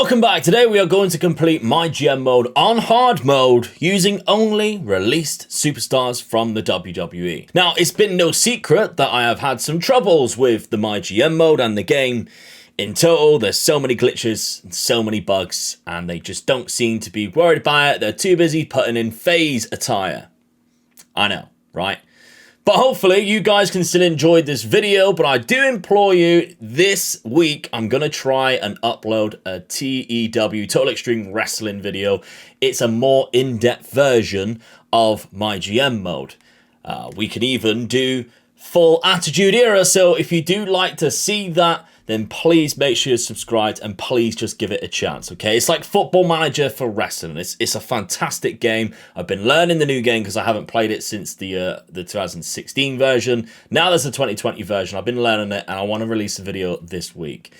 Welcome back. Today we are going to complete MyGM mode on hard mode using only released superstars from the WWE. Now, it's been no secret that I have had some troubles with the MyGM mode and the game. In total, there's so many glitches and so many bugs, and they just don't seem to be worried about it. They're too busy putting in phase attire. I know, right? But hopefully you guys can still enjoy this video, but I do implore you, this week I'm going to try and upload a TEW, Total Extreme Wrestling video. It's a more in-depth version of MyGM mode. We can even do full Attitude Era, so if you do like to see that, then please make sure you're subscribed and please just give it a chance, okay? It's like Football Manager for wrestling. It's a fantastic game. I've been learning the new game because I haven't played it since the 2016 version. Now there's a 2020 version. I've been learning it and I want to release a video this week.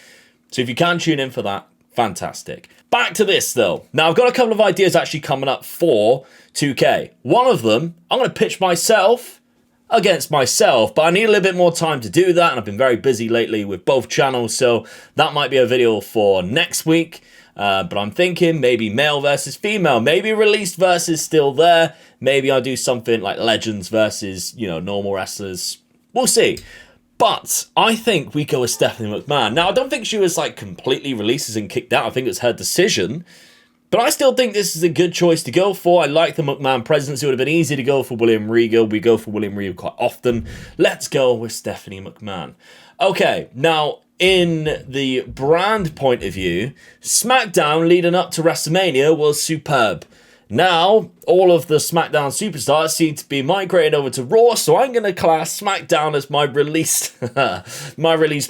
So if you can tune in for that, fantastic. Back to this though. Now I've got a couple of ideas actually coming up for 2K. One of them, I'm going to pitch myself against myself, but I need a little bit more time to do that, and I've been very busy lately with both channels, so that might be a video for next week. But I'm thinking maybe male versus female, maybe released versus still there, maybe I'll do something like legends versus, you know, normal wrestlers. We'll see. But I think we go with Stephanie McMahon. Now, I don't think she was like completely released and kicked out. I think it's her decision. But I still think this is a good choice to go for. I like the McMahon presence. It would have been easy to go for William Regal. We go for William Regal quite often. Let's go with Stephanie McMahon. Okay, now in the brand point of view, SmackDown leading up to WrestleMania was superb. Now, all of the SmackDown superstars seem to be migrated over to Raw, so I'm going to class SmackDown as my released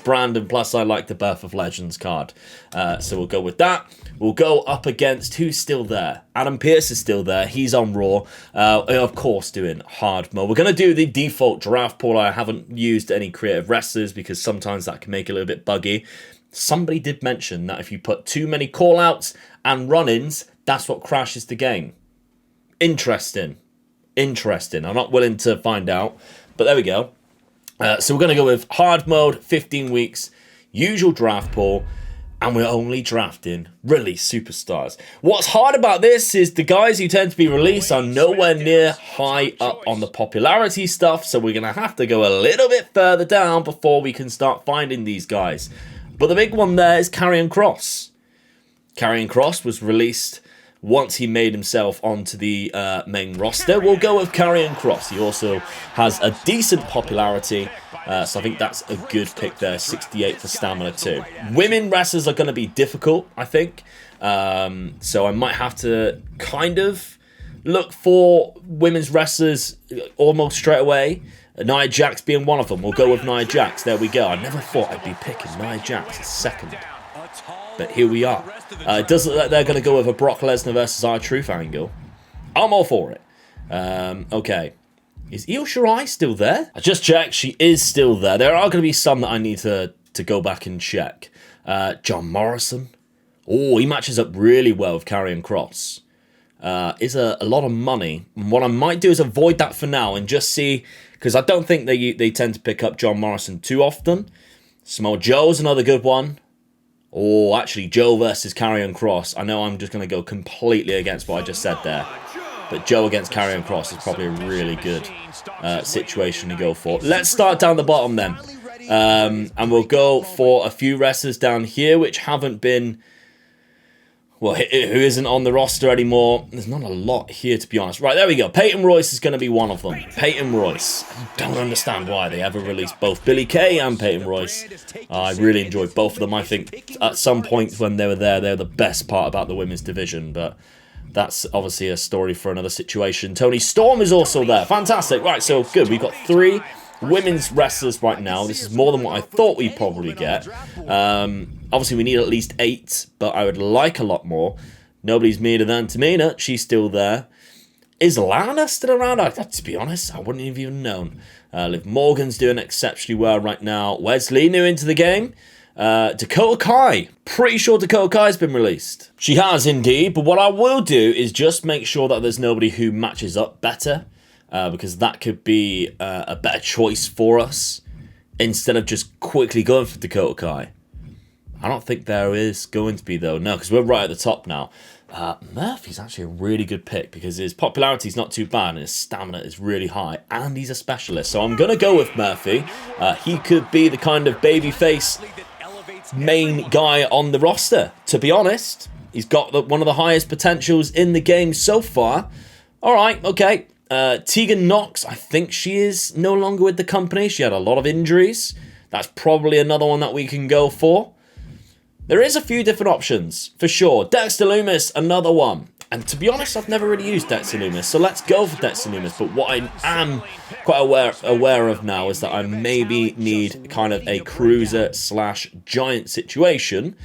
brand, and plus I like the Birth of Legends card. So we'll go with that. We'll go up against, who's still there? Adam Pearce is still there. He's on Raw. Of course, doing hard mode. We're going to do the default draft pool. I haven't used any creative wrestlers because sometimes that can make it a little bit buggy. Somebody did mention that if you put too many call-outs and run-ins, that's what crashes the game. Interesting. I'm not willing to find out, but there we go. So we're going to go with hard mode, 15 weeks, usual draft pool, and we're only drafting released superstars. What's hard about this is the guys who tend to be released are nowhere near high up on the popularity stuff, so we're going to have to go a little bit further down before we can start finding these guys. But the big one there is Karrion Kross. Karrion Kross was released once he made himself onto the main roster. We'll go with Karrion Kross. He also has a decent popularity, so I think that's a good pick there. 68 for stamina too. Women wrestlers are going to be difficult, I think. So I might have to kind of look for women's wrestlers almost straight away. Nia Jax being one of them. We'll go with Nia Jax. There we go. I never thought I'd be picking Nia Jax as second. But here we are. It does look like they're going to go with a Brock Lesnar versus R-Truth angle. I'm all for it. Okay. Is Io Shirai still there? I just checked. She is still there. There are going to be some that I need to go back and check. John Morrison. Oh, he matches up really well with Karrion Kross. Is a lot of money. And what I might do is avoid that for now and just see, because I don't think they tend to pick up John Morrison too often. Samoa Joe's another good one. Oh, actually, Joe versus Karrion Kross. I know I'm just going to go completely against what I just said there. But Joe against Karrion Kross is probably a really good situation to go for. Let's start down the bottom then. And we'll go for a few wrestlers down here which haven't been... Well, who isn't on the roster anymore. There's not a lot here, to be honest. Right, there we go. Peyton Royce is going to be one of them. Peyton Royce. I don't understand why they ever released both Billie Kay and Peyton Royce. I really enjoyed both of them. I think at some point when they were there, they were the best part about the women's division. But that's obviously a story for another situation. Toni Storm is also there. Fantastic. Right, so good. We've got 3 women's wrestlers right now. This is more than what I thought we'd probably get. Obviously, we need at least 8, but I would like a lot more. Nobody's meaner than Tamina. She's still there. Is Lana still around? To be honest, I wouldn't have even known. Liv Morgan's doing exceptionally well right now. Wesley, new into the game. Dakota Kai. Pretty sure Dakota Kai's been released. She has indeed, but what I will do is just make sure that there's nobody who matches up better. Because that could be a better choice for us instead of just quickly going for Dakota Kai. I don't think there is going to be, though. No, because we're right at the top now. Murphy's actually a really good pick because his popularity is not too bad and his stamina is really high, and he's a specialist. So I'm going to go with Murphy. He could be the kind of babyface main guy on the roster, to be honest. He's got one of the highest potentials in the game so far. All right, okay. Tegan Knox, I think she is no longer with the company. She had a lot of injuries. That's probably another one that we can go for. There is a few different options, for sure. Dexter Lumis, another one. And to be honest, I've never really used Dexter Lumis, so let's go for Dexter Lumis. But what I am quite aware of now is that I maybe need kind of a cruiser/giant situation.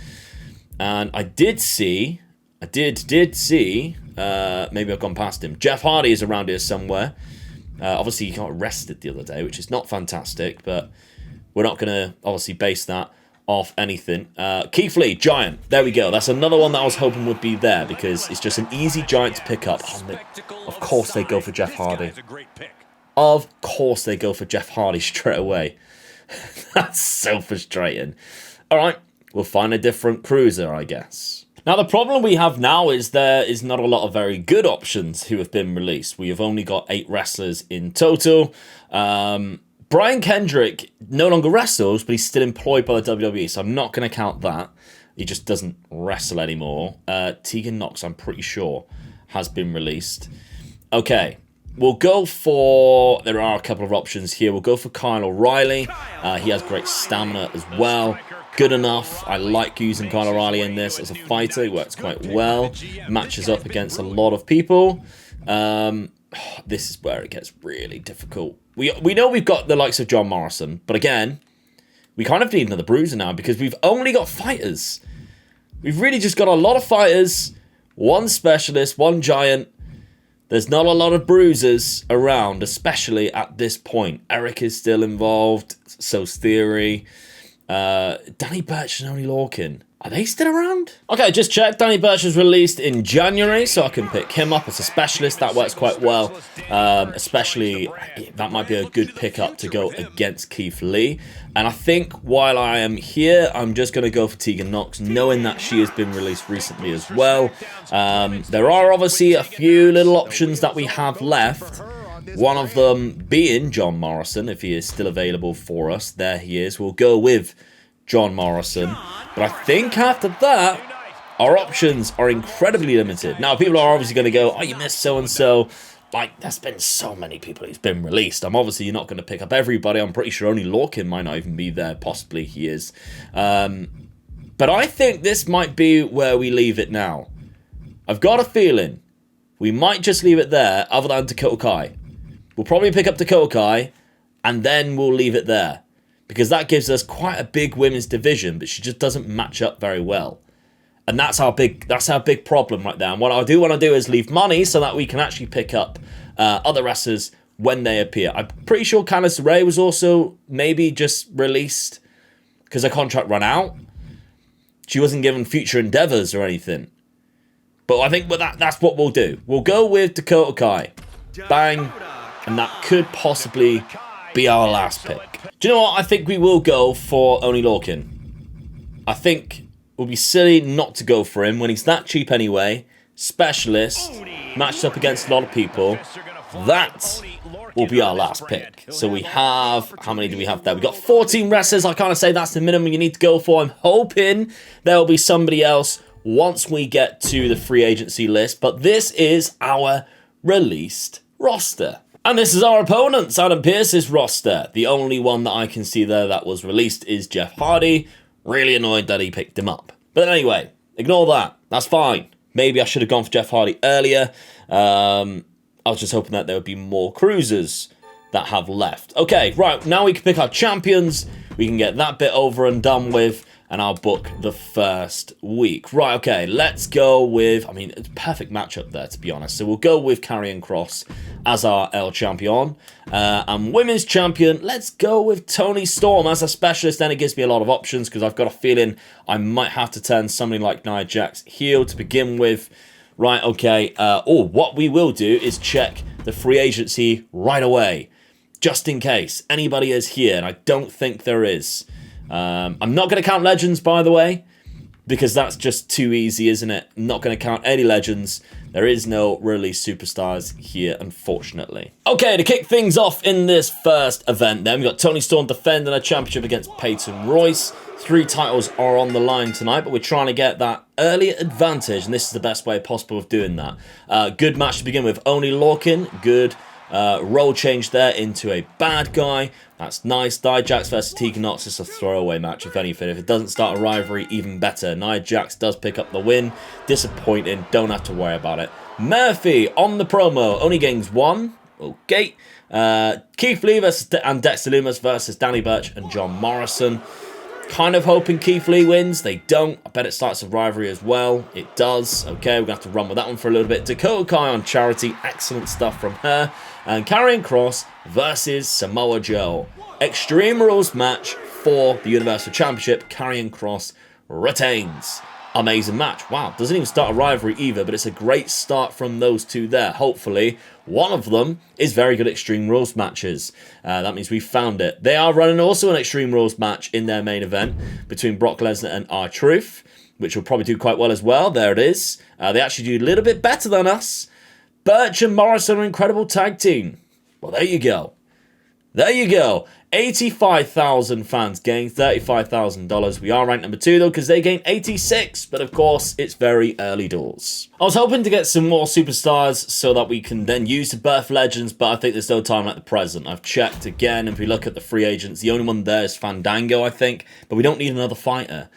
And I did see, maybe I've gone past him. Jeff Hardy is around here somewhere. Obviously, he got arrested the other day, which is not fantastic, but we're not going to obviously base that off anything. Keith Lee, giant. There we go. That's another one that I was hoping would be there because it's just an easy giant to pick up. Of course they go for Jeff Hardy. Of course they go for Jeff Hardy straight away. That's so frustrating. All right, we'll find a different cruiser, I guess. Now, the problem we have now is there is not a lot of very good options who have been released. We have only got 8 wrestlers in total. Brian Kendrick no longer wrestles, but he's still employed by the WWE, so I'm not going to count that. He just doesn't wrestle anymore. Tegan Knox, I'm pretty sure, has been released. Okay, we'll go for... There are a couple of options here. We'll go for Kyle O'Reilly. He has great stamina as well. Good enough. I like using Kyle O'Reilly in this as a fighter. He works quite well. Matches up against a lot of people. This is where it gets really difficult. We know we've got the likes of John Morrison, but again, we kind of need another bruiser now because we've only got fighters. We've really just got a lot of fighters, one specialist, one giant. There's not a lot of bruisers around, especially at this point. Eric is still involved, so's Theory. Danny Burch and Oney Lorcan. Are they still around? Okay, just checked. Danny Burch was released in January, so I can pick him up as a specialist. That works quite well. Especially, that might be a good pickup to go against Keith Lee. And I think while I am here, I'm just going to go for Tegan Knox, knowing that she has been released recently as well. There are obviously a few little options that we have left. One of them being John Morrison, if he is still available for us. There he is. We'll go with John Morrison. But I think after that, our options are incredibly limited. Now, people are obviously going to go, oh, you missed so-and-so. Like, there's been so many people who's been released. I'm obviously not going to pick up everybody. I'm pretty sure only Lorcan might not even be there. Possibly he is. But I think this might be where we leave it now. I've got a feeling we might just leave it there, other than Dakota Kai. We'll probably pick up Dakota Kai, and then we'll leave it there. Because that gives us quite a big women's division, but she just doesn't match up very well. And that's our big problem right there. And what I do want to do is leave money so that we can actually pick up other wrestlers when they appear. I'm pretty sure Candice LeRae was also maybe just released because her contract ran out. She wasn't given future endeavors or anything. But I think that's what we'll do. We'll go with Dakota Kai. Bang. And that could possibly be our last pick. Do you know what? I think we will go for Oney Lorcan. I think it would be silly not to go for him when he's that cheap anyway. Specialist, matched up against a lot of people. That will be our last pick. So we have, how many do we have there? We've got 14 wrestlers. I kind of say that's the minimum you need to go for. I'm hoping there will be somebody else once we get to the free agency list. But this is our released roster. And this is our opponents, Adam Pearce's roster. The only one that I can see there that was released is Jeff Hardy. Really annoyed that he picked him up. But anyway, ignore that. That's fine. Maybe I should have gone for Jeff Hardy earlier. I was just hoping that there would be more cruisers that have left. Okay, right. Now we can pick our champions. We can get that bit over and done with. And I'll book the first week. Right, okay, let's go with... I mean, it's a perfect matchup there, to be honest. So we'll go with Karrion Kross as our El Champion. And Women's Champion, let's go with Toni Storm as a specialist. Then it gives me a lot of options because I've got a feeling I might have to turn somebody like Nia Jax heel to begin with. Right, okay. What we will do is check the free agency right away. Just in case anybody is here, and I don't think there is. I'm not going to count legends, by the way. because that's just too easy, isn't it? Not going to count any legends. There is no released superstars here, unfortunately. Okay, to kick things off in this first event then, we've got Toni Storm defending her championship against Peyton Royce. 3 titles are on the line tonight, but we're trying to get that early advantage, and this is the best way possible of doing that. Good match to begin with. Only Lorcan, good role change there into a bad guy. That's nice. Nia Jax versus Tegan Nox is a throwaway match, if anything. If it doesn't start a rivalry, even better. Nia Jax does pick up the win. Disappointing. Don't have to worry about it. Murphy on the promo. Only gains 1. Okay. Keith Lee and Dexter Lumis versus Danny Burch and John Morrison. Kind of hoping Keith Lee wins. They don't. I bet it starts a rivalry as well. It does. Okay, we're going to have to run with that one for a little bit. Dakota Kai on Charity. Excellent stuff from her. And Karrion Kross versus Samoa Joe. Extreme Rules match for the Universal Championship. Karrion Kross retains. Amazing match. Wow, doesn't even start a rivalry either, but it's a great start from those two there. Hopefully, one of them is very good at Extreme Rules matches. That means we found it. They are running also an Extreme Rules match in their main event between Brock Lesnar and R-Truth, which will probably do quite well as well. There it is. They actually do a little bit better than us. Burch and Morrison are an incredible tag team. Well, there you go. There you go. 85,000 fans gain $35,000. We are ranked number 2 though, because they gain 86. But of course, it's very early doors. I was hoping to get some more superstars so that we can then use to birth legends, but I think there's no time like the present. I've checked again. If we look at the free agents, the only one there is Fandango, I think. But we don't need another fighter.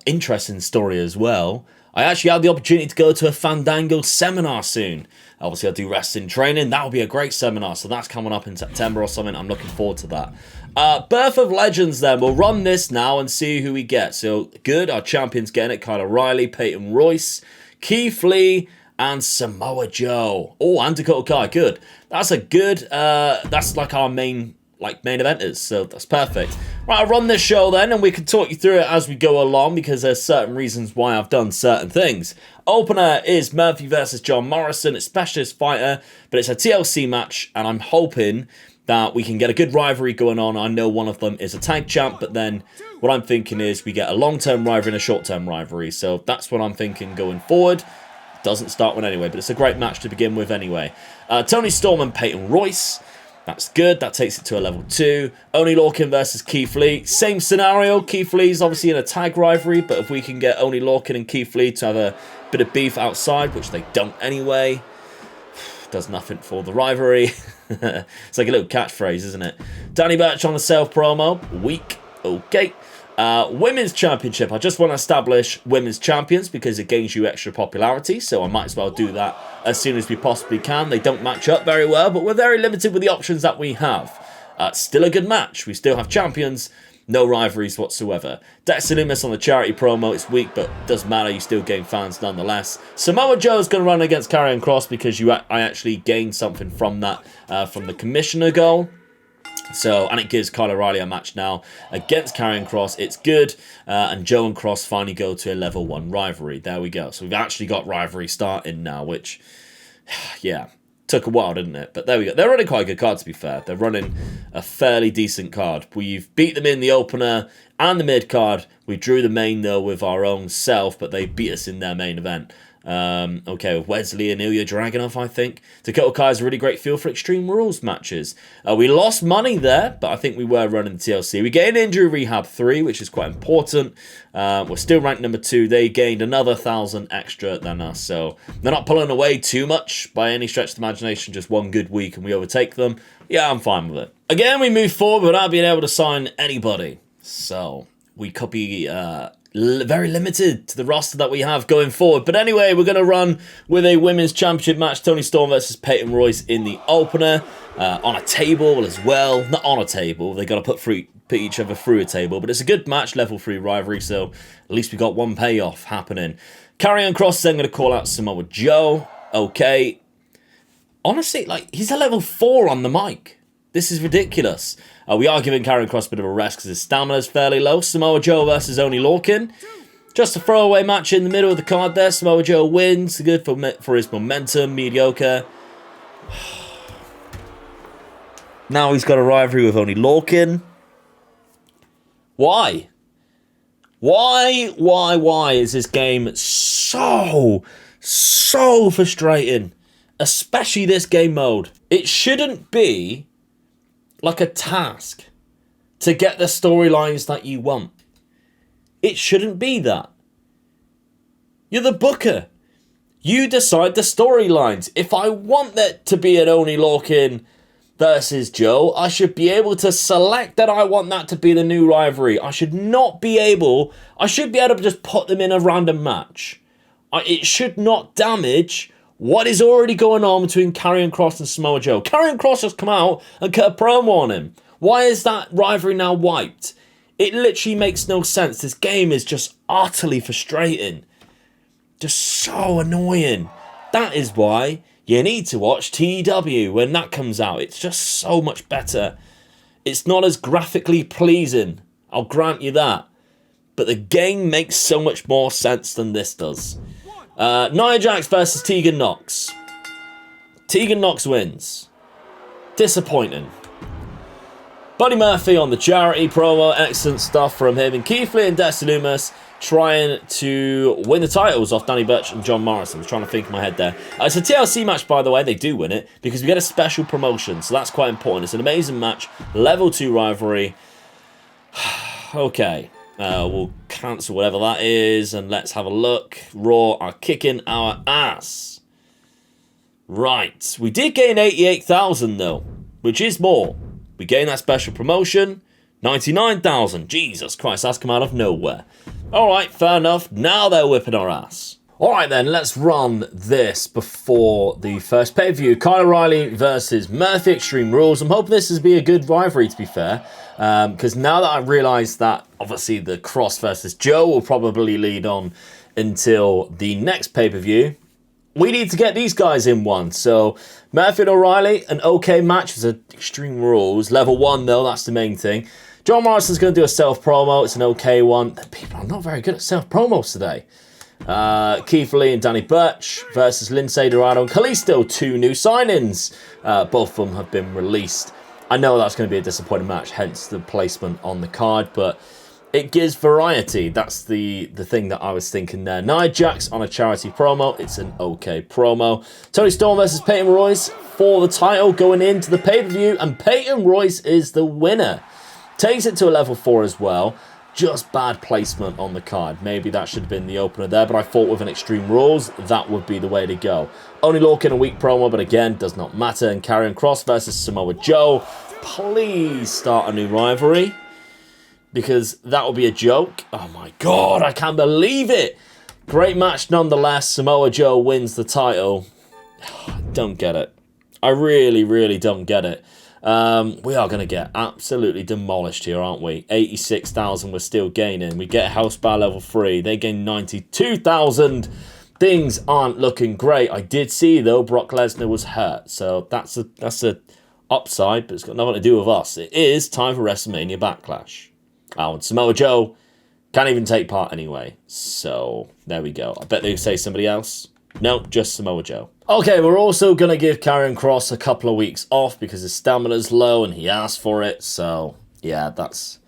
Interesting story as well. I actually had the opportunity to go to a Fandango seminar soon. Obviously, I do wrestling training. That will be a great seminar. So that's coming up in September or something. I'm looking forward to that. Birth of Legends then. We'll run this now and see who we get. So good. Our champions getting it. Kyle O'Reilly, Peyton Royce, Keith Lee, and Samoa Joe. Oh, and Dakota Kai. Good. That's a good... that's like our main eventers, so that's perfect. Right, I'll run this show then, and we can talk you through it as we go along, because there's certain reasons why I've done certain things. Opener is Murphy versus John Morrison. It's specialist fighter, but it's a TLC match, and I'm hoping that we can get a good rivalry going on. I know one of them is a tag champ, but then what I'm thinking is we get a long-term rivalry and a short-term rivalry, so that's what I'm thinking going forward. Doesn't start one anyway, but it's a great match to begin with anyway. Toni Storm and Peyton Royce. That's good. That takes it to a level 2. Only Lorcan versus Keith Lee. Same scenario. Keith Lee's obviously in a tag rivalry, but if we can get Only Lorcan and Keith Lee to have a bit of beef outside, which they don't anyway, does nothing for the rivalry. It's like a little catchphrase, isn't it? Danny Burch on the self promo. Weak. Okay. Women's Championship. I just want to establish women's champions because it gains you extra popularity, so I might as well do that as soon as we possibly can. They don't match up very well, but we're very limited with the options that we have. Still a good match. We still have champions. No rivalries whatsoever. Dexter Lumis on the charity promo. It's weak, but doesn't matter. You still gain fans nonetheless. Samoa Joe's going to run against Karrion Kross because I actually gained something from that, from the commissioner goal. So, and it gives Kyle O'Reilly a match now against Karrion Kross. It's good. And Joe and Kross finally go to a level 1 rivalry. There we go. So we've actually got rivalry starting now, which, yeah, took a while, didn't it? But there we go. They're running quite a good card, to be fair. They're running a fairly decent card. We've beat them in the opener and the mid card. We drew the main, though, with our own self, but they beat us in their main event. Okay, with Wesley and Ilya Dragunov, I think. Dakota Kai has a really great feel for Extreme Rules matches. We lost money there, but I think we were running the TLC. We gained Injury Rehab 3, which is quite important. We're still ranked number 2. They gained another 1,000 extra than us, so they're not pulling away too much by any stretch of the imagination. Just one good week and we overtake them. Yeah, I'm fine with it. Again, we move forward without being able to sign anybody. So, we could be... very limited to the roster that we have going forward. But anyway, we're going to run with a women's championship match. Toni Storm versus Peyton Royce in the opener. On a table as well. Not on a table. They got to put each other through a table. But it's a good match, level 3 rivalry. So at least we got one payoff happening. Karrion Kross then going to call out Samoa Joe. Okay. Honestly, like, he's a level 4 on the mic. This is ridiculous. We are giving Karrion Kross a bit of a rest because his stamina is fairly low. Samoa Joe versus Only Lorcan. Just a throwaway match in the middle of the card there. Samoa Joe wins. Good for his momentum. Mediocre. Now he's got a rivalry with Only Lorcan. Why? Why is this game so frustrating? Especially this game mode. It shouldn't be like a task to get the storylines that you want. It shouldn't be that. You're the booker. You decide the storylines. If I want that to be an Oney Lorcan versus Joe, I should be able to select that I want that to be the new rivalry. I should be able to just put them in a random match. It should not damage what is already going on between Karrion Kross and Samoa Joe. Karrion Kross has come out and cut a promo on him. Why is that rivalry now wiped? It literally makes no sense. This game is just utterly frustrating. Just so annoying. That is why you need to watch TEW when that comes out. It's just so much better. It's not as graphically pleasing, I'll grant you that. But the game makes so much more sense than this does. Nia Jax versus Tegan Nox. Tegan Nox wins. Disappointing. Buddy Murphy on the charity promo. Excellent stuff from him. And Keith Lee and Dexter Lumis trying to win the titles off Danny Burch and John Morrison. I was trying to think in my head there. It's a TLC match, by the way. They do win it because we get a special promotion. So that's quite important. It's an amazing match. Level 2 rivalry. Okay. We'll cancel whatever that is and let's have a look. Raw are kicking our ass. Right. We did gain 88,000 though, which is more. We gained that special promotion. 99,000. Jesus Christ, that's come out of nowhere. Alright, fair enough. Now they're whipping our ass. Alright then, let's run this before the first pay-per-view. Kyle O'Reilly versus Murphy Extreme Rules. I'm hoping this is be a good rivalry, to be fair. Because now that I realise that, obviously, the Cross versus Joe will probably lead on until the next pay-per-view. We need to get these guys in one. So, Murphy and O'Reilly, an okay match. It's Extreme Rules. Level 1, though, that's the main thing. John Morrison's going to do a self-promo. It's an okay one. People are not very good at self-promos today. Keith Lee and Danny Burch versus Lindsay Dorado and Kalisto. 2 new signings. Both of them have been released. I know that's going to be a disappointing match, hence the placement on the card, but it gives variety. That's the thing that I was thinking there. Nia Jax on a charity promo. It's an okay promo. Toni Storm versus Peyton Royce for the title going into the pay-per-view, and Peyton Royce is the winner. Takes it to a level 4 as well. Just bad placement on the card. Maybe that should have been the opener there, but I thought with an Extreme Rules, that would be the way to go. Oney Lorcan a weak promo, but again, does not matter. And Karrion Kross versus Samoa Joe. Please start a new rivalry, because that will be a joke. Oh my God, I can't believe it. Great match nonetheless. Samoa Joe wins the title. Don't get it. I really don't get it. We are going to get absolutely demolished here, aren't we? 86,000 we're still gaining. We get House Bar level 3. They gain 92,000. Things aren't looking great. I did see, though, Brock Lesnar was hurt. So that's a upside, but it's got nothing to do with us. It is time for WrestleMania Backlash. Oh, and Samoa Joe can't even take part anyway. So there we go. I bet they say somebody else. Nope, just Samoa Joe. Okay, we're also going to give Karrion Kross a couple of weeks off because his stamina's low and he asked for it. So, yeah, that's...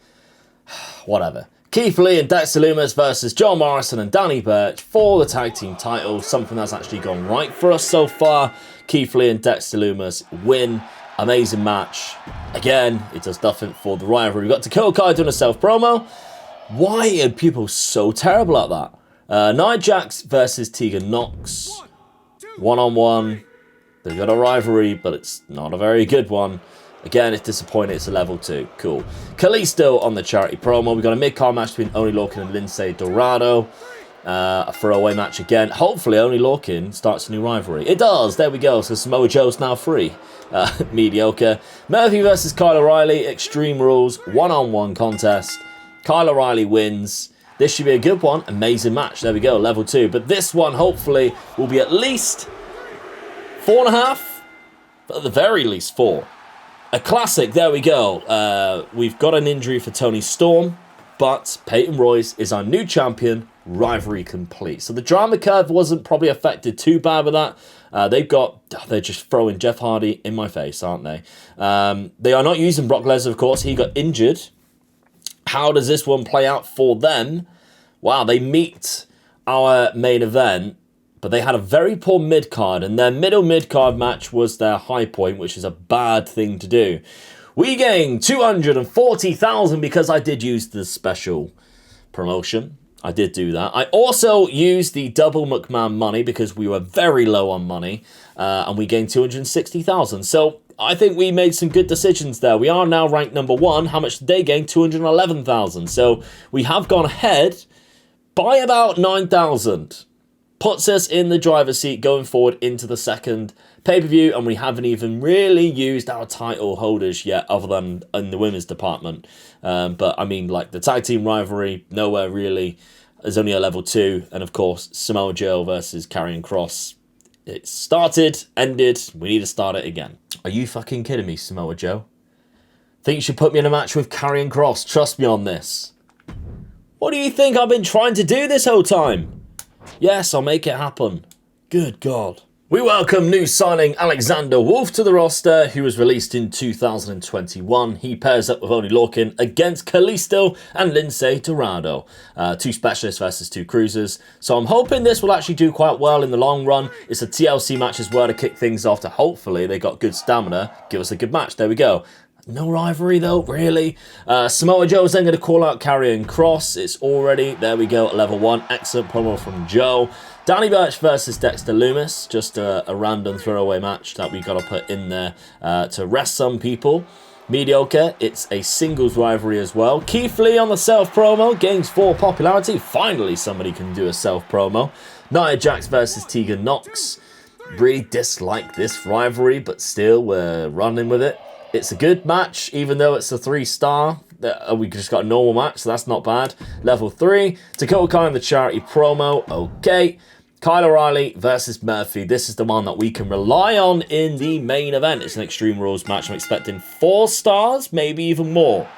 whatever. Keith Lee and Dexter Lumis versus John Morrison and Danny Burch for the tag team titles. Something that's actually gone right for us so far. Keith Lee and Dexter Lumis win. Amazing match. Again, it does nothing for the rivalry. We've got Dakota Kai doing a self-promo. Why are people so terrible at that? Nia Jax versus Tegan Nox. One-on-one. They've got a rivalry, but it's not a very good one. Again, it's disappointing. It's a level 2. Cool. Kalisto on the charity promo. We've got a mid-card match between Oney Lorcan and Lindsay Dorado. A throwaway match again. Hopefully, Oney Lorcan starts a new rivalry. It does. There we go. So Samoa Joe's now free. Mediocre. Murphy versus Kyle O'Reilly. Extreme Rules. One-on-one contest. Kyle O'Reilly wins. This should be a good one. Amazing match. There we go. Level 2. But this one, hopefully, will be at least 4.5. At the very least 4. A classic. There we go. We've got an injury for Toni Storm. But Peyton Royce is our new champion. Rivalry complete. So the drama curve wasn't probably affected too bad with that. They're just throwing Jeff Hardy in my face, aren't they? They are not using Brock Lesnar, of course. He got injured. How does this one play out for them? wow, they meet our main event, but they had a very poor mid-card, and their middle mid-card match was their high point, which is a bad thing to do. We gained 240,000 because I did use the special promotion. I did do that. I also used the double McMahon money because we were very low on money, and we gained 260,000. So I think we made some good decisions there. We are now ranked number 1. How much did they gain? 211,000. So we have gone ahead by about 9,000. Puts us in the driver's seat going forward into the second pay-per-view, and we haven't even really used our title holders yet, other than in the women's department. But I mean, like the tag team rivalry, nowhere really. There's only a level 2, and of course, Samoa Joe versus Karrion Kross. It started, ended. We need to start it again. Are you fucking kidding me, Samoa Joe? Think you should put me in a match with Karrion Kross? Trust me on this. What do you think I've been trying to do this whole time? Yes, I'll make it happen. Good God. We welcome new signing Alexander Wolf to the roster, who was released in 2021. He pairs up with Oney Lorcan against Kalisto and Lince Dorado. 2 specialists versus 2 cruisers. So I'm hoping this will actually do quite well in the long run. It's a TLC match as well to kick things off, to hopefully they got good stamina. Give us a good match. There we go. No rivalry though, really. Samoa Joe is then going to call out Karrion Kross. It's already, there we go, at level 1. Excellent promo from Joe. Danny Burch versus Dexter Lumis. Just a random throwaway match that we got to put in there to rest some people. Mediocre. It's a singles rivalry as well. Keith Lee on the self promo gains 4 popularity. Finally, somebody can do a self promo. Nia Jax versus Tegan Nox. Really dislike this rivalry, but still we're running with it. It's a good match, even though it's a 3-star. We just got a normal match, so that's not bad. Level 3. Dakota Kai in the charity promo. Okay. Kyle O'Reilly versus Murphy. This is the one that we can rely on in the main event. It's an Extreme Rules match. I'm expecting 4 stars, maybe even more.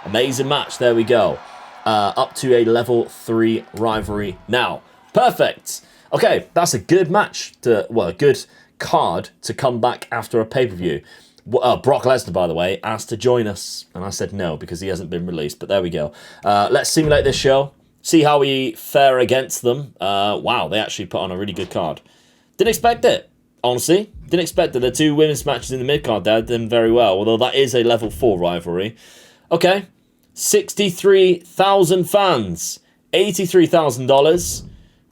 Amazing match. There we go. Up to a level 3 rivalry now. Perfect. Okay, that's a good match. A good card to come back after a pay-per-view. Brock Lesnar, by the way, asked to join us, and I said no because he hasn't been released, but there we go. Let's simulate this show, see how we fare against them. Wow, they actually put on a really good card. Didn't expect it, honestly. Didn't expect it. The 2 women's matches in the mid-card there did them very well, although that is a level 4 rivalry. Okay, 63,000 fans, $83,000.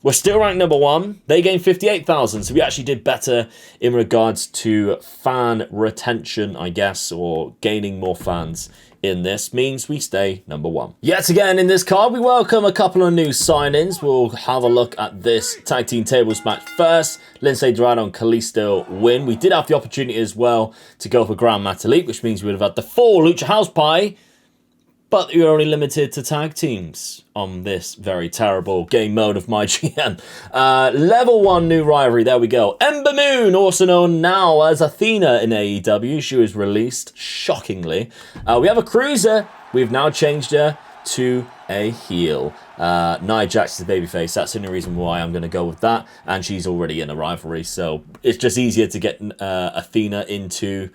We're still ranked number 1. They gained 58,000, so we actually did better in regards to fan retention, I guess, or gaining more fans in this. Means we stay number 1. Yet again, in this card, we welcome a couple of new signings. We'll have a look at this tag team tables match first. Lince Dorado and Kalisto win. We did have the opportunity as well to go for Grand Metalik, which means we would have had the full Lucha House Party. But you're only limited to tag teams on this very terrible game mode of MyGM. Level 1 new rivalry, there we go. Ember Moon, also known now as Athena in AEW. She was released, shockingly. We have a cruiser. We've now changed her to a heel. Nia Jax is a babyface. That's the only reason why I'm going to go with that. And she's already in a rivalry, so it's just easier to get Athena into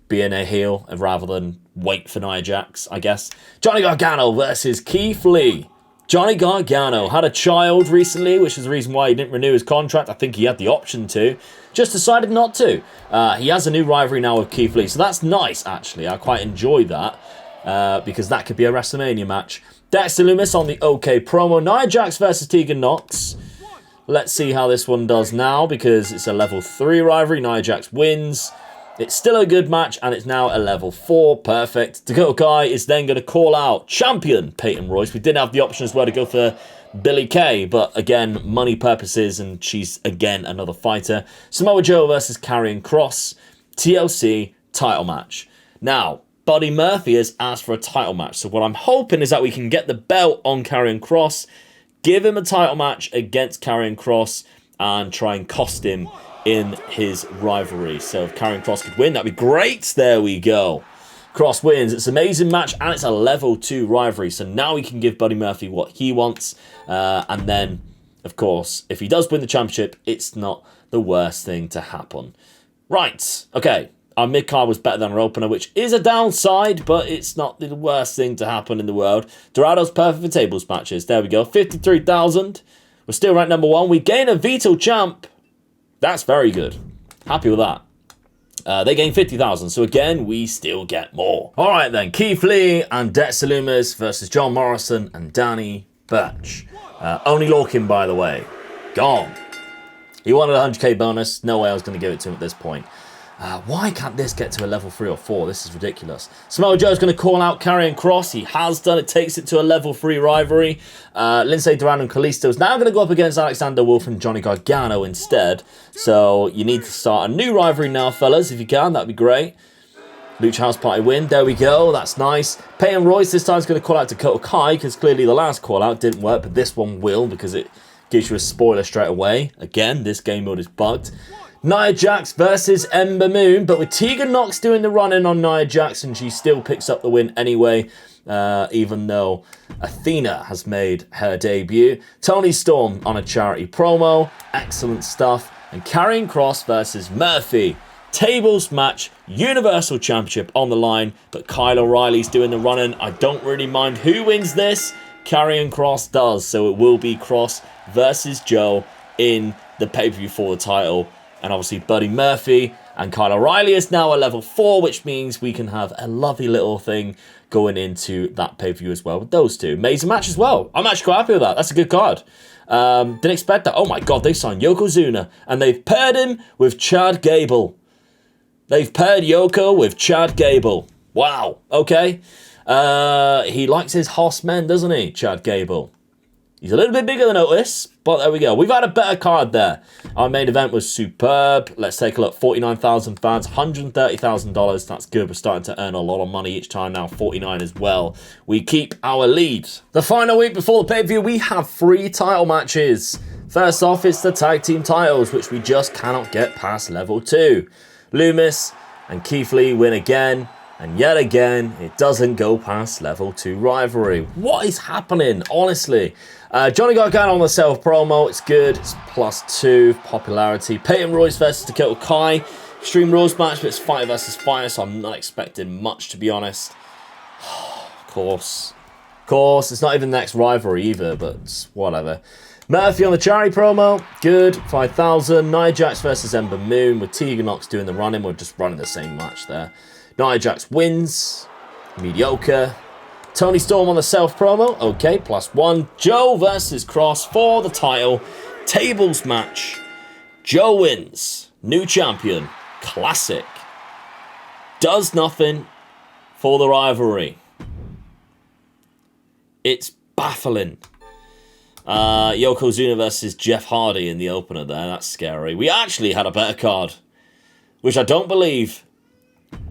being a heel rather than wait for Nia Jax, I guess. Johnny Gargano versus Keith Lee. Johnny Gargano had a child recently, which is the reason why he didn't renew his contract. I think he had the option to. Just decided not to. He has a new rivalry now with Keith Lee, so that's nice, actually. I quite enjoy that, because that could be a WrestleMania match. Dexter Lumis on the OK promo. Nia Jax versus Tegan Nox. Let's see how this one does now, because it's a level 3 rivalry. Nia Jax wins. It's still a good match, and it's now a level 4. Perfect. Dakota Kai is then going to call out champion Peyton Royce. We did have the option as well to go for Billie Kay, but again, money purposes, and she's again another fighter. Samoa Joe versus Karrion Kross. TLC title match. Now, Buddy Murphy has asked for a title match, so what I'm hoping is that we can get the belt on Karrion Kross, give him a title match against Karrion Kross, and try and cost him in his rivalry. So if Karrion Kross could win, that'd be great. There we go. Kross wins. It's an amazing match, and it's a level 2 rivalry. So now we can give Buddy Murphy what he wants. And then, of course, if he does win the championship, it's not the worst thing to happen. Right. Okay. Our mid-card was better than our opener, which is a downside, but it's not the worst thing to happen in the world. Dorado's perfect for tables matches. There we go. 53,000. We're still ranked number 1. We gain a Veto champ. That's very good. Happy with that. They gain 50,000, so again, we still get more. All right then, Keith Lee and Dexter Lumis versus John Morrison and Danny Burch. Only Lorcan, by the way, gone. He wanted a 100k bonus. No way I was going to give it to him at this point. Why can't this get to a level 3 or 4? This is ridiculous. Samoa Joe's going to call out Karrion Kross. He has done. It takes it to a level 3 rivalry. Lindsay Duran and Kalisto is now going to go up against Alexander Wolf and Johnny Gargano instead. So you need to start a new rivalry now, fellas. If you can, that'd be great. Lucha House Party win. There we go. That's nice. Peyton Royce this time is going to call out Dakota Kai because clearly the last call out didn't work, but this one will because it gives you a spoiler straight away. Again, this game mode is bugged. Nia Jax versus Ember Moon, but with Tegan Nox doing the run-in on Nia Jax, and she still picks up the win anyway, even though Athena has made her debut. Toni Storm on a charity promo. Excellent stuff. And Karrion Kross versus Murphy. Tables match, Universal Championship on the line, but Kyle O'Reilly's doing the run-in. I don't really mind who wins this. Karrion Kross does, so it will be Kross versus Joe in the pay-per-view for the title. And obviously Buddy Murphy and Kyle O'Reilly is now a level 4, which means we can have a lovely little thing going into that pay-per-view as well with those two. Amazing match as well. I'm actually quite happy with that. That's a good card. Didn't expect that. Oh my god, they signed Yokozuna. And they've paired him with Chad Gable. They've paired Yoko with Chad Gable. Wow. Okay. He likes his horsemen, doesn't he, Chad Gable? He's a little bit bigger than Otis, but there we go. We've had a better card there. Our main event was superb. Let's take a look. 49,000 fans, $130,000. That's good. We're starting to earn a lot of money each time now. 49 as well. We keep our lead. The final week before the pay-per-view, we have 3 title matches. First off, it's the tag team titles, which we just cannot get past level 2. Lumis and Keith Lee win again. And yet again, it doesn't go past level 2 rivalry. What is happening, honestly? Johnny Gargano on the self promo. It's good. It's +2 popularity. Peyton Royce versus Dakota Kai. Extreme Rules match, but it's fighter versus fighter, so I'm not expecting much, to be honest. Of course. It's not even the next rivalry either, but whatever. Murphy on the charity promo. Good. 5,000. Nia Jax versus Ember Moon with Tegan Nox doing the running. We're just running the same match there. Nia Jax wins. Mediocre. Toni Storm on the self promo. Okay, +1. Joe versus Kross for the title. Tables match. Joe wins. New champion. Classic. Does nothing for the rivalry. It's baffling. Yokozuna versus Jeff Hardy in the opener there. That's scary. We actually had a better card, which I don't believe.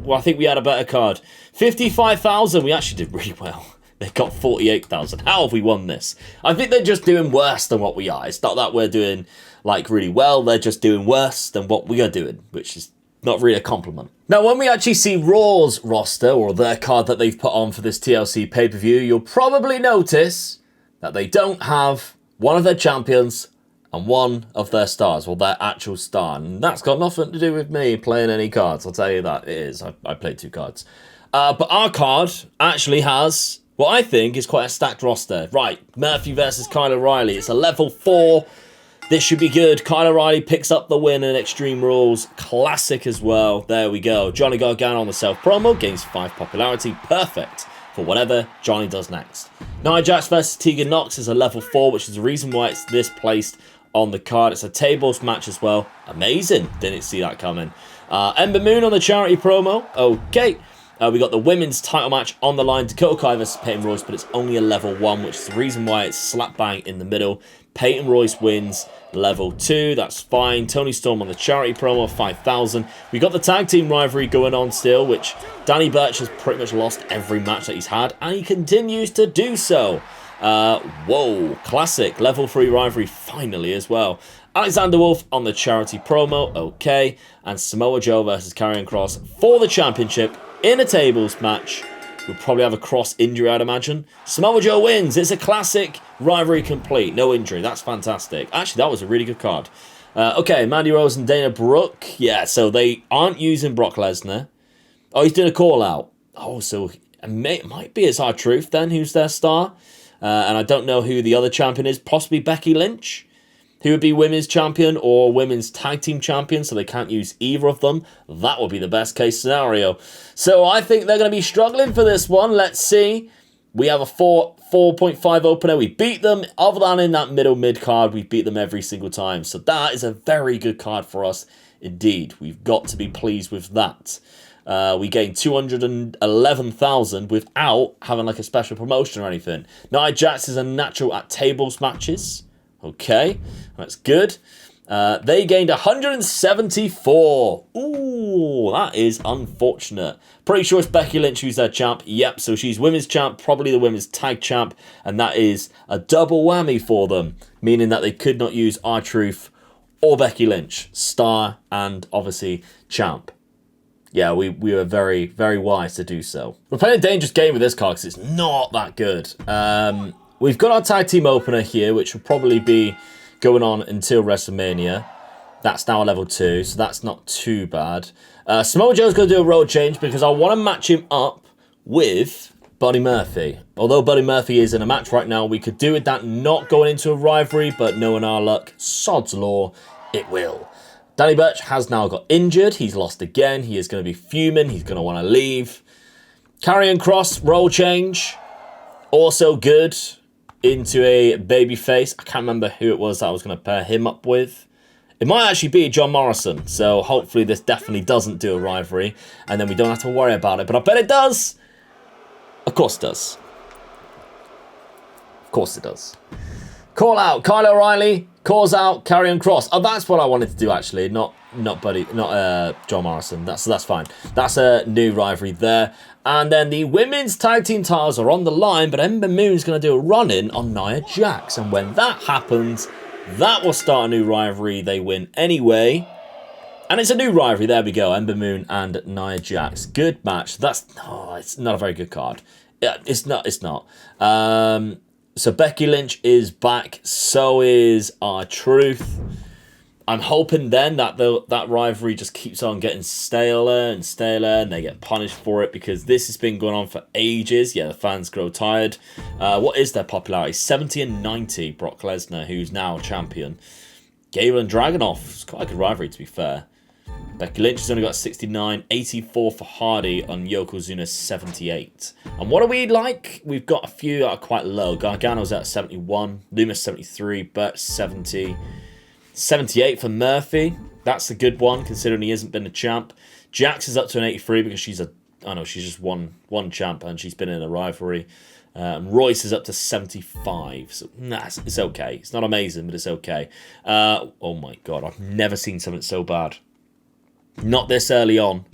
Well, I think we had a better card. 55,000. We actually did really well. They got 48,000. How have we won this? I think they're just doing worse than what we are. It's not that we're doing like really well. They're just doing worse than what we are doing, which is not really a compliment. Now, when we actually see Raw's roster or their card that they've put on for this TLC pay-per-view, you'll probably notice that they don't have one of their champions and one of their stars, or their actual star. And that's got nothing to do with me playing any cards, I'll tell you that. It is. I played 2 cards. But our card actually has what I think is quite a stacked roster. Right, Murphy versus Kyle O'Reilly. It's a level 4. This should be good. Kyle O'Reilly picks up the win in Extreme Rules. Classic as well. There we go. Johnny Gargano on the self-promo. Gains 5 popularity. Perfect for whatever Johnny does next. Nia Jax versus Tegan Nox is a level 4, which is the reason why it's this placed on the card. It's a tables match as well. Amazing. Didn't see that coming. Ember Moon on the charity promo. Okay. We got the women's title match on the line. Dakota Kai versus Peyton Royce, but it's only a level 1, which is the reason why it's slap bang in the middle. Peyton Royce wins level 2. That's fine. Toni Storm on the charity promo, 5,000. We got the tag team rivalry going on still, which Danny Burch has pretty much lost every match that he's had, and he continues to do so. Whoa, classic level 3 rivalry finally as well. Alexander Wolf on the charity promo, okay, and Samoa Joe versus Karrion Kross for the championship in a tables match. We'll probably have a cross injury, I'd imagine. Samoa Joe wins. It's a classic rivalry complete. No injury. That's fantastic. Actually, that was a really good card. Okay, Mandy Rose and Dana Brooke. Yeah, so they aren't using Brock Lesnar. Oh, he's doing a call out. Oh, so it might be it's R-Truth then who's their star. And I don't know who the other champion is. Possibly Becky Lynch, who would be women's champion or women's tag team champion, so they can't use either of them. That would be the best case scenario. So I think they're going to be struggling for this one. Let's see. We have a 4.5 opener. We beat them. Other than in that middle mid card, we beat them every single time. So that is a very good card for us indeed. We've got to be pleased with that. We gained 211,000 without having like a special promotion or anything. Nia Jax is a natural at tables matches. Okay, that's good. They gained 174. Ooh, that is unfortunate. Pretty sure it's Becky Lynch who's their champ. Yep, so she's women's champ, probably the women's tag champ, and that is a double whammy for them, meaning that they could not use R-Truth or Becky Lynch, star and obviously champ. Yeah, we were very, very wise to do so. We're playing a dangerous game with this card because it's not that good. We've got our tag team opener here, which will probably be going on until WrestleMania. That's now a level 2, so that's not too bad. Samoa Joe's going to do a role change because I want to match him up with Buddy Murphy. Although Buddy Murphy is in a match right now, we could do with that not going into a rivalry, but knowing our luck, sod's law, it will. Danny Burch has now got injured. He's lost again. He is going to be fuming. He's going to want to leave. Karrion Kross, role change. Also good into a babyface. I can't remember who it was that I was going to pair him up with. It might actually be John Morrison. So hopefully this definitely doesn't do a rivalry. And then we don't have to worry about it. But I bet it does. Of course it does. Of course it does. Call out. Kyle O'Reilly calls out Karrion Kross. Oh, that's what I wanted to do actually. Not John Morrison. That's fine. That's a new rivalry there. And then the women's tag team titles are on the line, but Ember Moon's going to do a run-in on Nia Jax. And when that happens, that will start a new rivalry. They win anyway. And it's a new rivalry. There we go. Ember Moon and Nia Jax. Good match. It's not a very good card. It's not. So Becky Lynch is back. So is R-Truth. I'm hoping then that that rivalry just keeps on getting staler and staler, and they get punished for it because this has been going on for ages. Yeah, the fans grow tired. What is their popularity? 70 and 90. Brock Lesnar, who's now champion. Gable and Dragunov. It's quite a good rivalry, to be fair. Becky Lynch has only got 69, 84 for Hardy on Yokozuna's 78. And what do we like? We've got a few that are quite low. Gargano's at 71, Lumis 73, Burt 70, 78 for Murphy. That's a good one considering he hasn't been a champ. Jax is up to an 83 because she's just one champ and she's been in a rivalry. Royce is up to 75. So it's okay. It's not amazing, but it's okay. Oh my god, I've never seen something so bad. Not this early on.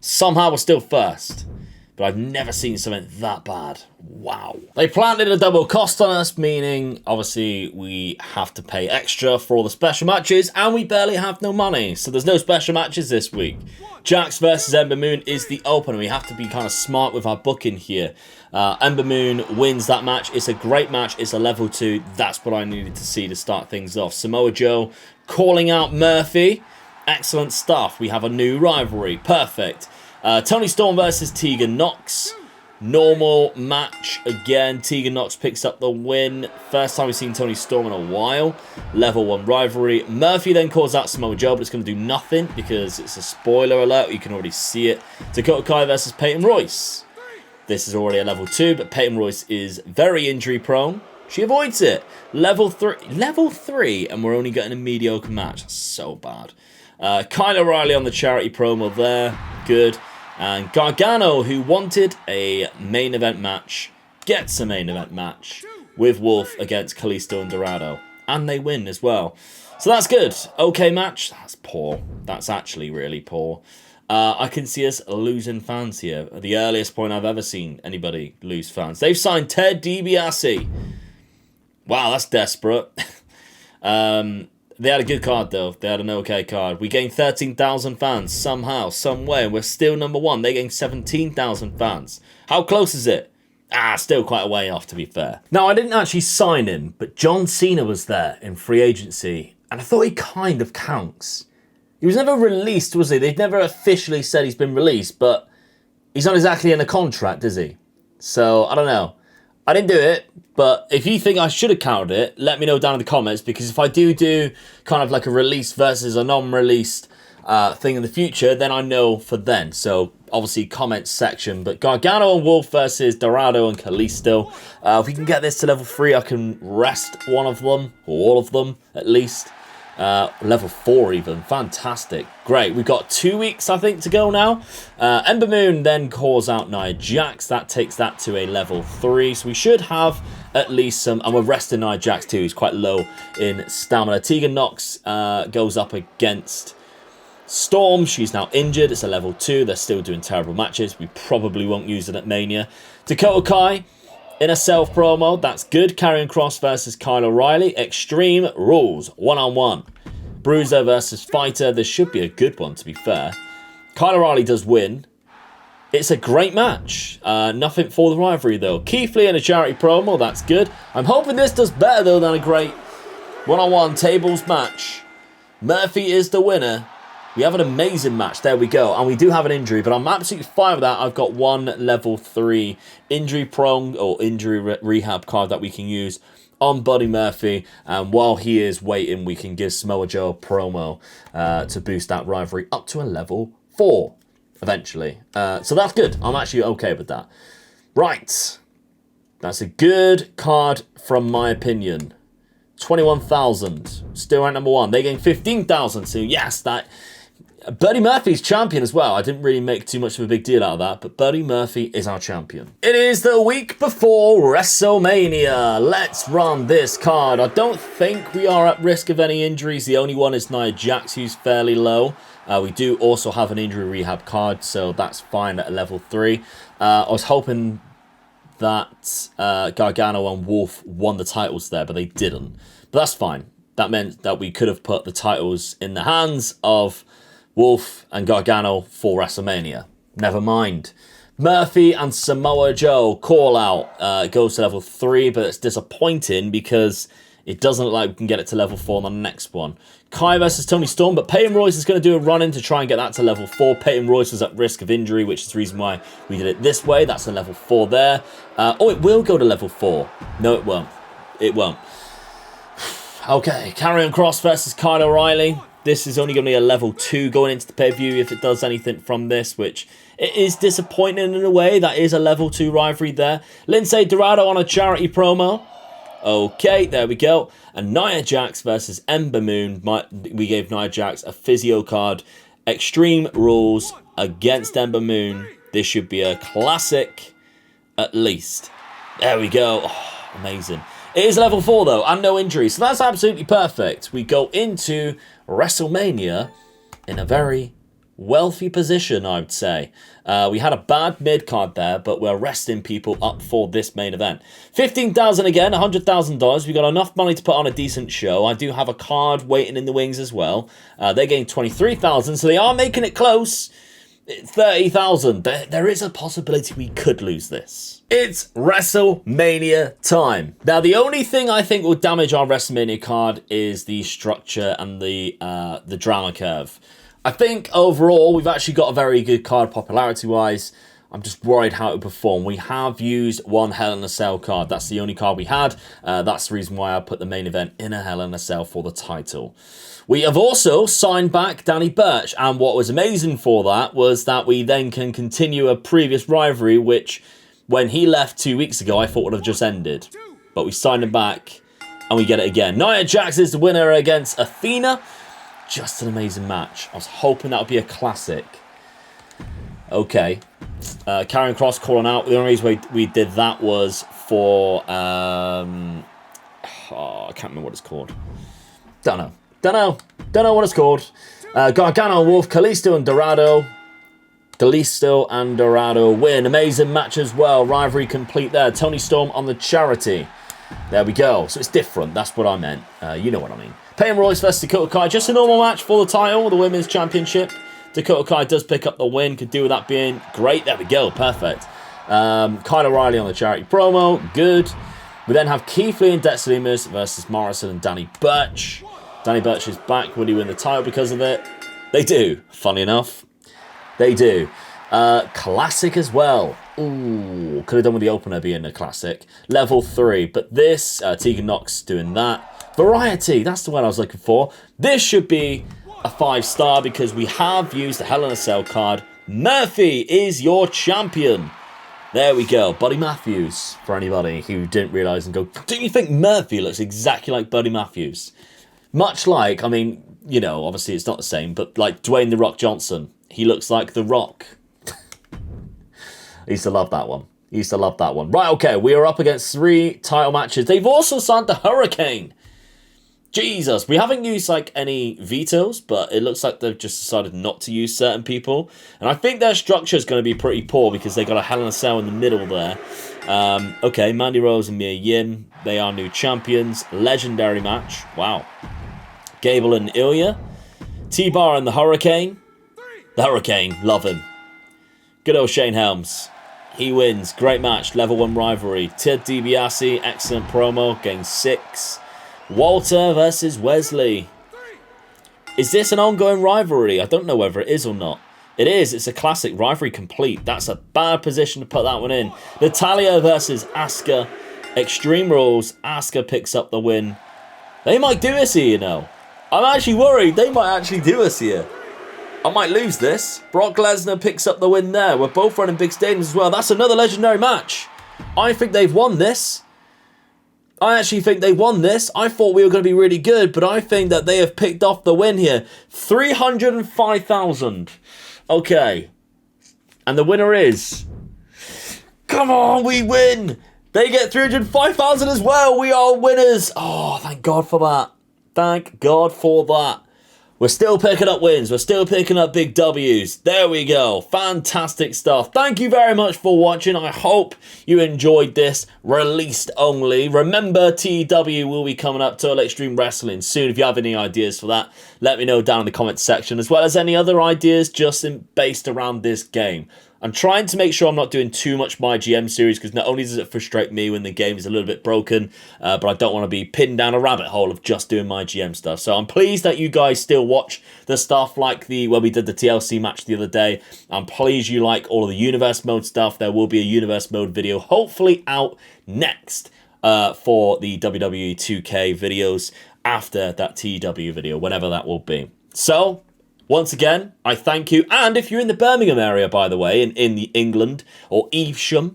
Somehow we're still first. But I've never seen something that bad. Wow. They planted a double cost on us, meaning obviously we have to pay extra for all the special matches, and we barely have no money. So there's no special matches this week. Jax versus Ember Moon is the opener. We have to be kind of smart with our booking here. Ember Moon wins that match. It's a great match. It's a level 2. That's what I needed to see to start things off. Samoa Joe calling out Murphy. Excellent stuff. We have a new rivalry. Perfect. Toni Storm versus Tegan Nox. Normal match again. Tegan Nox picks up the win. First time we've seen Toni Storm in a while. Level 1 rivalry. Murphy then calls out Samoa Joe, but it's going to do nothing because it's a spoiler alert. You can already see it. Dakota Kai versus Peyton Royce. This is already a level 2, but Peyton Royce is very injury prone. She avoids it. Level 3, and we're only getting a mediocre match. That's so bad. Kyle O'Reilly on the charity promo there. Good. And Gargano, who wanted a main event match, gets a main event match with Wolf against Kalisto and Dorado. And they win as well. So that's good. Okay match. That's poor. That's actually really poor. I can see us losing fans here. At the earliest point I've ever seen anybody lose fans. They've signed Ted DiBiase. Wow, that's desperate. They had a good card, though. They had an okay card. We gained 13,000 fans somehow, some way, and we're still number 1. They gained 17,000 fans. How close is it? Still quite a way off, to be fair. Now, I didn't actually sign him, but John Cena was there in free agency. And I thought he kind of counts. He was never released, was he? They've never officially said he's been released, but he's not exactly in a contract, is he? So, I don't know. I didn't do it, but if you think I should have counted it, let me know down in the comments, because if I do kind of like a released versus a non-released thing in the future, then I know for then. So, obviously, comments section. But Gargano and Wolf versus Dorado and Kalisto. If we can get this to level 3, I can rest one of them, or all of them, at least. Level 4 even. Fantastic. Great. We've got 2 weeks, I think, to go now. Ember Moon then calls out Nia Jax. That takes that to a level 3. So we should have at least some... And we're resting Nia Jax too. He's quite low in stamina. Tegan Nox goes up against Storm. She's now injured. It's a level 2. They're still doing terrible matches. We probably won't use it at Mania. Dakota Kai in a self promo, that's good. Karrion Kross versus Kyle O'Reilly. Extreme Rules, 1-on-1. Bruiser versus Fighter. This should be a good one, to be fair. Kyle O'Reilly does win. It's a great match. Nothing for the rivalry, though. Keith Lee in a charity promo, that's good. I'm hoping this does better, though, than a great one-on-one tables match. Murphy is the winner. We have an amazing match. There we go. And we do have an injury, but I'm absolutely fine with that. I've got one level 3 injury prong or injury rehab card that we can use on Buddy Murphy. And while he is waiting, we can give Samoa Joe a promo to boost that rivalry up to a level 4 eventually. So that's good. I'm actually okay with that. Right. That's a good card from my opinion. 21,000. Still ranked number 1. They gained 15,000. So yes, that... Buddy Murphy's champion as well. I didn't really make too much of a big deal out of that, but Buddy Murphy is our champion. It is the week before WrestleMania. Let's run this card. I don't think we are at risk of any injuries. The only one is Nia Jax, who's fairly low. We do also have an injury rehab card, so that's fine at a level 3. I was hoping that Gargano and Wolf won the titles there, but they didn't. But that's fine. That meant that we could have put the titles in the hands of Wolf and Gargano for WrestleMania. Never mind. Murphy and Samoa Joe call out. It goes to level 3, but it's disappointing because it doesn't look like we can get it to level 4 on the next one. Kai versus Tony Storm, but Peyton Royce is going to do a run-in to try and get that to level 4. Peyton Royce was at risk of injury, which is the reason why we did it this way. That's a level 4 there. Oh, it will go to level 4. No, it won't. It won't. Okay, Karrion Kross versus Kyle O'Reilly. This is only going to be a level 2 going into the pay-per-view if it does anything from this, which it is disappointing in a way. That is a level 2 rivalry there. Lindsay Dorado on a charity promo. Okay, there we go. And Nia Jax versus Ember Moon. We gave Nia Jax a physio card. Extreme Rules against Ember Moon. This should be a classic, at least. There we go. Oh, amazing. It is level 4, though, and no injuries. So that's absolutely perfect. We go into WrestleMania in a very wealthy position, I would say. We had a bad mid-card there, but we're resting people up for this main event. 15,000 again, $100,000. We got enough money to put on a decent show. I do have a card waiting in the wings as well. They're getting 23,000, so they are making it close. 30,000. There is a possibility we could lose this. It's WrestleMania time. Now, the only thing I think will damage our WrestleMania card is the structure and the drama curve. I think overall we've actually got a very good card popularity-wise. I'm just worried how it will perform. We have used one Hell in a Cell card. That's the only card we had. That's the reason why I put the main event in a Hell in a Cell for the title. We have also signed back Danny Burch, and what was amazing for that was that we then can continue a previous rivalry, which when he left 2 weeks ago, I thought would have just ended. But we signed him back, and we get it again. Nia Jax is the winner against Athena. Just an amazing match. I was hoping that would be a classic. Okay. Karrion Kross calling out. The only reason we did that was for... I can't remember what it's called. Don't know what it's called. Gargano and Wolf, Kalisto and Dorado. Kalisto and Dorado win. Amazing match as well. Rivalry complete there. Tony Storm on the charity. There we go. So it's different. That's what I meant. You know what I mean. Peyton Royce versus Dakota Kai. Just a normal match for the title, the Women's Championship. Dakota Kai does pick up the win. Could do with that being great. There we go. Perfect. Kyle O'Reilly on the charity promo. Good. We then have Keith Lee and Dex Lumis versus Morrison and Danny Burch. Danny Burch is back. Would he win the title because of it? They do. Funny enough. They do. Classic as well. Ooh, could have done with the opener being a classic. Level 3. But this, Tegan Knox doing that. Variety. That's the one I was looking for. This should be a 5-star because we have used the Hell in a Cell card. Murphy is your champion. There we go. Buddy Matthews. For anybody who didn't realise and go, don't you think Murphy looks exactly like Buddy Matthews? Much like, I mean, you know, obviously it's not the same, but like Dwayne "The Rock" Johnson. He looks like The Rock. I used to love that one. Right, okay, we are up against 3 title matches. They've also signed the Hurricane. Jesus, we haven't used like any vetoes, but it looks like they've just decided not to use certain people. And I think their structure is going to be pretty poor because they got a Hell in a Cell in the middle there. Okay, Mandy Rose and Mia Yim, they are new champions. Legendary match. Wow. Gable and Ilya. T-Bar and the Hurricane. The Hurricane, love him. Good old Shane Helms. He wins. Great match. Level 1 rivalry. Ted DiBiase, excellent promo. Gains 6. Walter versus Wesley. Is this an ongoing rivalry? I don't know whether it is or not. It is. It's a classic rivalry complete. That's a bad position to put that one in. Natalya versus Asuka. Extreme Rules. Asuka picks up the win. They might do us here, you know. I'm actually worried. They might actually do us here. I might lose this. Brock Lesnar picks up the win there. We're both running big stadiums as well. That's another legendary match. I think they've won this. I actually think they won this. I thought we were going to be really good, but I think that they have picked off the win here. 305,000. Okay. And the winner is... Come on, we win. They get 305,000 as well. We are winners. Oh, thank God for that. Thank God for that. We're still picking up wins. We're still picking up big W's. There we go. Fantastic stuff. Thank you very much for watching. I hope you enjoyed this released only. Remember, TW will be coming up to Extreme Wrestling soon. If you have any ideas for that, let me know down in the comments section, as well as any other ideas just based around this game. I'm trying to make sure I'm not doing too much MyGM series because not only does it frustrate me when the game is a little bit broken, but I don't want to be pinned down a rabbit hole of just doing MyGM stuff. So I'm pleased that you guys still watch the stuff like when we did the TLC match the other day. I'm pleased you like all of the Universe Mode stuff. There will be a Universe Mode video hopefully out next for the WWE 2K videos after that TW video, whenever that will be. So... once again, I thank you. And if you're in the Birmingham area, by the way, in the England or Evesham,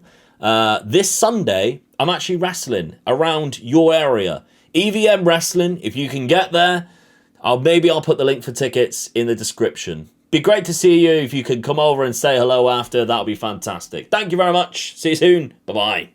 this Sunday, I'm actually wrestling around your area. EVM Wrestling, if you can get there, maybe I'll put the link for tickets in the description. Be great to see you. If you can come over and say hello after, that'll be fantastic. Thank you very much. See you soon. Bye-bye.